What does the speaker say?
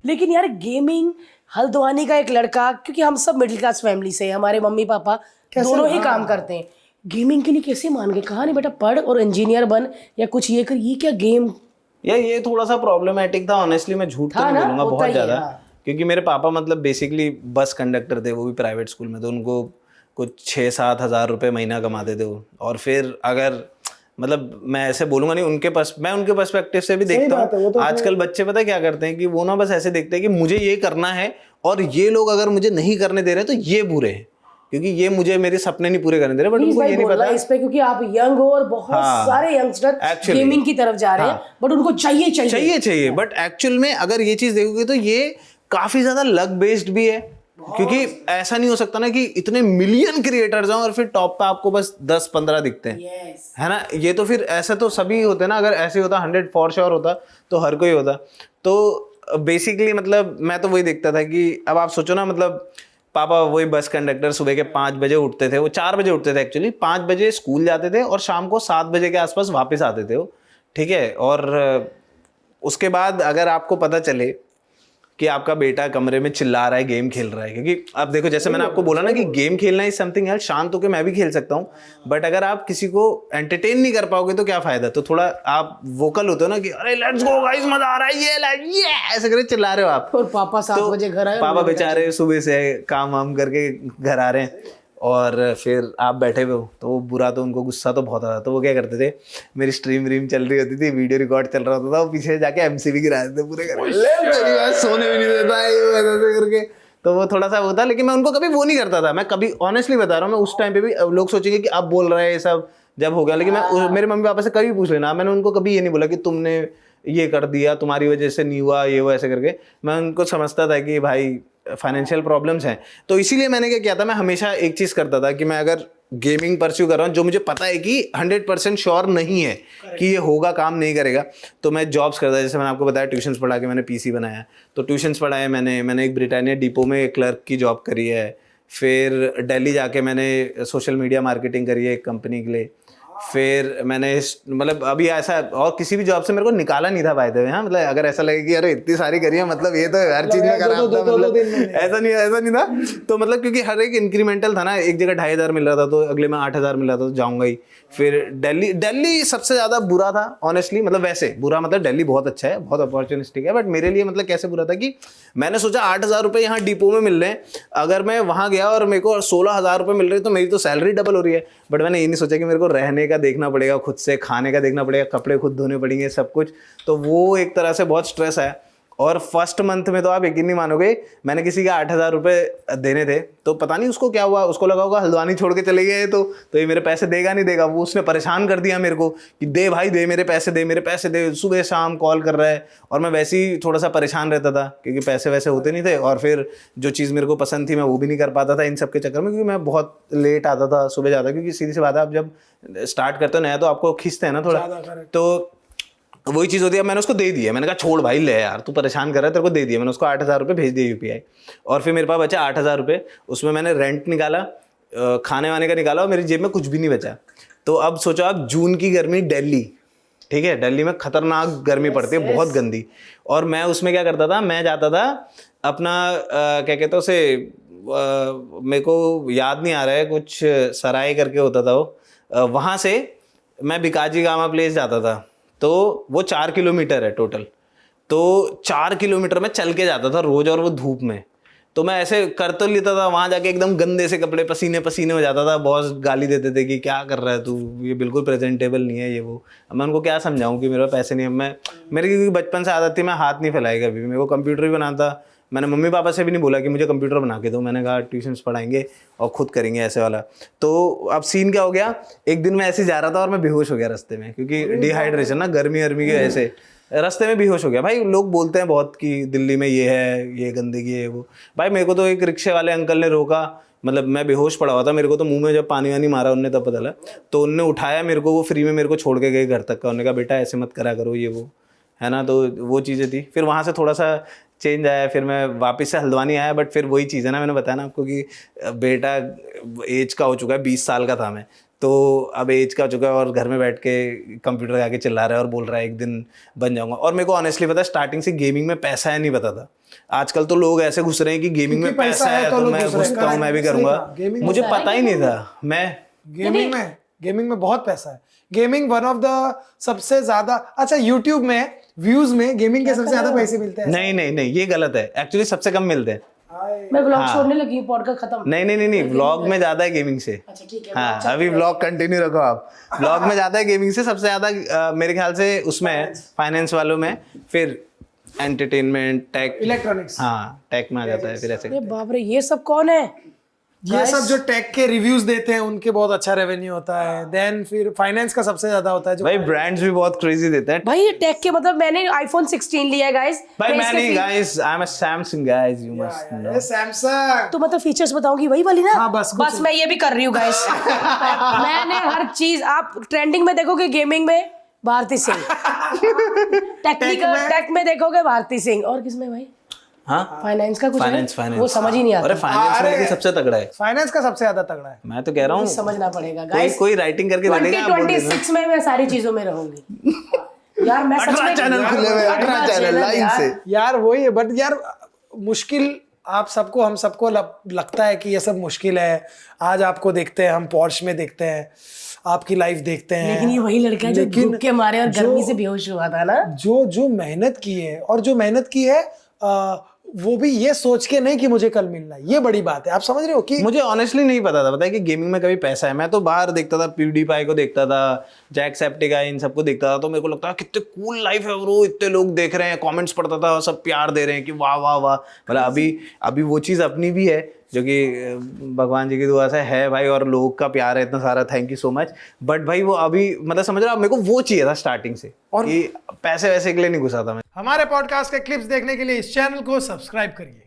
लेकिन यार गेमिंग, हल्द्वानी का एक लड़का, क्योंकि हम सब मिडिल क्लास फैमिली से हैं, हमारे मम्मी पापा दोनों ही काम करते हैं, गेमिंग के लिए कैसे मान गए? कहा नहीं बेटा पढ़ और इंजीनियर बन या कुछ ये कर, ये क्या गेम? यार ये थोड़ा सा प्रॉब्लमेटिक था ऑनेस्टली, मैं झूठ तो नहीं बोलूंगा, बहुत ज्यादा। क्योंकि मेरे पापा मतलब बेसिकली बस कंडक्टर थे, वो भी प्राइवेट स्कूल में, तो उनको कुछ 6-7 हज़ार रुपये महीना कमाते थे वो। और फिर अगर मतलब मैं ऐसे बोलूंगा नहीं, मैं उनके पर्सपेक्टिव से भी देखता हूँ। आजकल बच्चे पता है क्या करते हैं कि वो ना बस ऐसे देखते हैं कि मुझे ये करना है और ये लोग अगर मुझे नहीं करने दे रहे तो ये बुरे हैं, क्योंकि ये मुझे मेरे सपने नहीं पूरे करने दे रहे। बट उनको ये नहीं पता इस पे, क्योंकि आप यंग हो और बहुत सारे यंगस्टर गेमिंग की तरफ जा रहे हैं, बट उनको चाहिए। बट एक्चुअल में अगर ये चीज देखोगे तो ये काफी ज्यादा लक बेस्ड भी है, क्योंकि ऐसा नहीं हो सकता ना कि इतने मिलियन क्रिएटर्स हैं और फिर टॉप पे आपको बस 10-15 दिखते हैं, है ना। ये तो फिर ऐसा तो सभी होते हैं ना, अगर ऐसे होता 100 फॉर श्योर होता तो हर कोई होता। तो बेसिकली मतलब मैं तो वही देखता था कि अब आप सोचो ना, मतलब पापा वही बस कंडक्टर, सुबह के 5 बजे उठते थे, वो 4 बजे उठते थे एक्चुअली, 5 बजे स्कूल जाते थे और शाम को 7 बजे के आसपास वापस आते थे वो, ठीक है। और उसके बाद अगर आपको पता चले कि आपका बेटा कमरे में चिल्ला रहा है, गेम खेल रहा है, क्योंकि आप देखो जैसे मैंने आपको बोला ना कि गेम खेलना इज समथिंग एल्स, शांत होकर मैं भी खेल सकता हूँ, बट अगर आप किसी को एंटरटेन नहीं कर पाओगे तो क्या फायदा। तो थोड़ा आप वोकल होते हो ना कि अरे लेट्स गो गाइस, मजा आ रहा है, ये ऐसे करके चिल्ला रहे हो आप, और पापा 7 बजे घर आए, पापा बेचारे सुबह से काम वाम करके घर आ रहे हैं और फिर आप बैठे हुए हो, तो बुरा तो उनको गुस्सा तो बहुत आता। तो वो क्या करते थे, मेरी स्ट्रीम रीम चल रही होती थी, वीडियो रिकॉर्ड चल रहा होता था, वो पीछे जाके एमसीबी गिरा देते पूरे घर, सोने भी नहीं देता ऐसे करके। तो वो थोड़ा सा वो था, लेकिन मैं उनको कभी वो नहीं करता था। मैं कभी ऑनेस्टली बता रहा हूँ, मैं उस टाइम पे भी, लोग सोचेंगे कि अब बोल रहे हैं ये सब जब हो गया, लेकिन मैं मेरे मम्मी पापा से कभी पूछ लेना, मैंने उनको कभी ये नहीं बोला कि तुमने ये कर दिया, तुम्हारी वजह से नहीं हुआ ये वो ऐसे करके। मैं उनको समझता था कि भाई फाइनेंशियल प्रॉब्लम्स हैं, तो इसीलिए मैंने क्या किया था, मैं हमेशा एक चीज़ करता था कि मैं अगर गेमिंग परस्यू कर रहा हूँ जो मुझे पता है कि 100% श्योर नहीं है कि ये होगा, काम नहीं करेगा, तो मैं जॉब्स करता। जैसे मैंने आपको बताया ट्यूशन्स पढ़ा के मैंने पीसी बनाया, तो ट्यूशन्स पढ़ाए मैंने एक ब्रिटानिया डिपो में क्लर्क की जॉब करी है, फिर दिल्ली जाके मैंने सोशल मीडिया मार्केटिंग करी है एक कंपनी के लिए, फिर मैंने मतलब अभी ऐसा और किसी भी जॉब से मेरे को निकाला नहीं था बाय द वे। हाँ, मतलब अगर ऐसा लगे कि अरे इतनी सारी करी है, मतलब ये तो हर चीज में करा था, मतलब ऐसा नहीं था। तो मतलब क्योंकि हर एक इंक्रीमेंटल था ना, एक जगह 2,500 मिल रहा था तो अगले में 8,000 मिल रहा था, तो जाऊंगा ही। फिर दिल्ली सबसे ज्यादा बुरा था ऑनेस्टली, मतलब वैसे बुरा मतलब दिल्ली बहुत अच्छा है, बहुत अपॉर्चुनिस्टिक है, बट मेरे लिए मतलब कैसे बुरा था कि मैंने सोचा 8,000 रुपये यहाँ डिपो में मिल रहे हैं, अगर मैं वहाँ गया और मेरे को 16,000 रुपये मिल रहे तो मेरी तो सैलरी डबल हो रही है। बट मैंने ये नहीं सोचा कि मेरे को रहने का देखना पड़ेगा, खुद से खाने का देखना पड़ेगा, कपड़े खुद धोने पड़ेंगे, सब कुछ। तो वो एक तरह से बहुत स्ट्रेस है। और फर्स्ट मंथ में तो आप यकीन नहीं मानोगे, मैंने किसी के 8,000 रुपये देने थे, तो पता नहीं उसको क्या हुआ, उसको लगा होगा हल्द्वानी छोड़ के चले गए तो ये मेरे पैसे देगा नहीं देगा। वो उसने परेशान कर दिया मेरे को कि दे भाई दे, मेरे पैसे दे, सुबह शाम कॉल कर रहा है। और मैं वैसे ही थोड़ा सा परेशान रहता था क्योंकि पैसे वैसे होते नहीं थे, और फिर जो चीज़ मेरे को पसंद थी मैं वो भी नहीं कर पाता था इन सब के चक्कर में, क्योंकि मैं बहुत लेट आता था, सुबह जाता, क्योंकि सीधी सी बात है आप जब स्टार्ट करते हो नया तो आपको खींचते हैं ना थोड़ा, तो वही चीज़ होती है। मैंने उसको दे दिया, मैंने कहा छोड़ भाई ले यार, तू परेशान कर रहा है, तेरे को दे दिया। मैंने उसको 8,000 रुपये भेज दिए यूपीआई, और फिर मेरे पास बचा 8,000 रुपये। उसमें मैंने रेंट निकाला, खाने वाने का निकाला, और मेरी जेब में कुछ भी नहीं बचा। तो अब सोचो आप, जून की गर्मी दिल्ली, ठीक है, दिल्ली में खतरनाक गर्मी पड़ती है, बहुत गंदी। और मैं उसमें क्या करता था, मैं जाता था अपना क्या कहते हैं उसे, मेरे को याद नहीं आ रहा है, कुछ सराय करके होता था वो, वहाँ से मैं भिकाजी गामा प्लेस जाता था। तो वो 4 किलोमीटर है टोटल, तो 4 किलोमीटर में चल के जाता था रोज, और वो धूप में। तो मैं ऐसे कर तो लेता था, वहाँ जाके एकदम गंदे से कपड़े, पसीने पसीने हो जाता था, बॉस गाली देते थे कि क्या कर रहा है तू, ये बिल्कुल प्रेजेंटेबल नहीं है ये वो। अब मैं उनको क्या समझाऊं कि मेरे पास पैसे नहीं है। मेरी क्योंकि बचपन से आदत थी, मैं हाथ नहीं फैलाई कभी भी, मेरे को कंप्यूटर भी बनाना था। मैंने मम्मी पापा से भी नहीं बोला कि मुझे कंप्यूटर बना के दो, मैंने कहा ट्यूशन्स पढ़ाएंगे और खुद करेंगे ऐसे वाला। तो अब सीन क्या हो गया, एक दिन मैं ऐसे जा रहा था और मैं बेहोश हो गया रास्ते में, क्योंकि डिहाइड्रेशन ना, गर्मी की वजह से रास्ते में बेहोश हो गया। भाई लोग बोलते हैं बहुत कि दिल्ली में ये है, ये गंदगी है वो। भाई मेरे को तो एक रिक्शे वाले अंकल ने रोका, मतलब मैं बेहोश पड़ा हुआ था, मेरे को तो मुंह में जब पानी वानी मारा उनने तब पता लगा। तो उनने उठाया मेरे को, वो फ्री में मेरे को छोड़ के गए घर तक का। उन्होंने कहा बेटा ऐसे मत करा करो ये वो, है ना। तो वो चीज़ें थी। फिर वहाँ से थोड़ा सा चेंज आया, फिर मैं वापस से हल्द्वानी आया। बट फिर वही चीज़ है ना, मैंने बताया ना आपको कि बेटा एज का हो चुका है, 20 साल का था मैं, तो अब एज का हो चुका है और घर में बैठ के कंप्यूटर के आगे चिल्ला रहा है और बोल रहा है एक दिन बन जाऊंगा। और मेरे को ऑनेस्टली पता है स्टार्टिंग से गेमिंग में पैसा है नहीं पता था। आजकल तो लोग ऐसे घुस रहे हैं कि गेमिंग में पैसा है तो मैं घुसता हूँ, मैं भी करूंगा। मुझे पता ही नहीं था। मैं गेमिंग में बहुत पैसा है। गेमिंग वन ऑफ द सबसे ज्यादा, अच्छा यूट्यूब में व्यूज में गेमिंग के सबसे ज्यादा पैसे मिलते हैं। नहीं ये गलत है, एक्चुअली सबसे कम मिलते हैं। मैं व्लॉग छोड़ने लगी, पॉडकास्ट खत्म। नहीं व्लॉग में ज्यादा है गेमिंग से। अच्छा ठीक है। हाँ अभी व्लॉग कंटिन्यू रखो आप। व्लॉग में ज्यादा है गेमिंग से, सबसे ज्यादा मेरे ख्याल से उसमें है फाइनेंस वालों में, फिर एंटरटेनमेंट, टेक, इलेक्ट्रॉनिक्स, हाँ टेक में आ जाता है फिर ऐसे। अरे बाप रे, ये सब कौन है? ये सब जो टेक के रिव्यूज देते हैं उनके बहुत अच्छा रेवेन्यू होता है। देन फिर फाइनेंस का सबसे ज्यादा होता है जो भाई ब्रांड्स भी बहुत क्रेजी देते हैं भाई। ये टेक के मतलब मैंने आईफोन 16 लिया है गाइस। भाई। मैं नहीं guys, I am a Samsung guys, you must know. Samsung तो मतलब फीचर्स बताऊंगी वही वाली ना। हाँ, बस मैं ये भी कर रही हूँ गाइस। मैंने हर चीज, आप ट्रेंडिंग में देखोगे गेमिंग में भारती सिंह, टेक में देखोगे भारती सिंह, और किसमें भाई? हाँ फाइनेंस का कुछ है? फाइनेंस वो समझ ही नहीं आता। अरे फाइनेंस में सबसे तगड़ा है। फाइनेंस का सबसे ज्यादा तगड़ा है। मैं तो कह रहा हूँ समझना पड़ेगा कोई गाइस। कोई राइटिंग करके दे देगा। 2026 में मैं सारी चीजों में रहूंगी यार। मैं सच 18 में चैनल खुले हुए, 18 चैनल लाइन से यार वही है, बट यार मुश्किल आप सबको, हम सबको लगता है कि ये सब मुश्किल है। आज आपको देखते हैं हम पॉर्श में देखते हैं, आपकी लाइफ देखते हैं, लेकिन ये वही लड़का है जो धूप के मारे और गर्मी से बेहोश हुआ था ना। जो मेहनत की है, और जो मेहनत की है वो भी ये सोच के नहीं कि मुझे कल मिलना है। ये बड़ी बात है, आप समझ रहे हो कि मुझे ऑनेस्टली नहीं पता था, पता है कि गेमिंग में कभी पैसा है। मैं तो बाहर देखता था, PewDiePie को देखता था, जैक्सेप्टिकाई, इन सबको देखता था, तो मेरे को लगता था कितने कूल लाइफ है ब्रो, इतने लोग देख रहे हैं, कमेंट्स पढ़ता था, सब प्यार दे रहे हैं कि वाह वाह वाह। मतलब अभी वो चीज़ अपनी भी है जो कि भगवान जी की दुआ से है भाई, और लोग का प्यार है इतना सारा, thank you so much. But भाई वो अभी मतलब समझ रहा, मेरे को वो चाहिए था स्टार्टिंग से, और पैसे वैसे के लिए नहीं घुसा था मैं। हमारे पॉडकास्ट के क्लिप्स देखने के लिए इस चैनल को सब्सक्राइब करिए।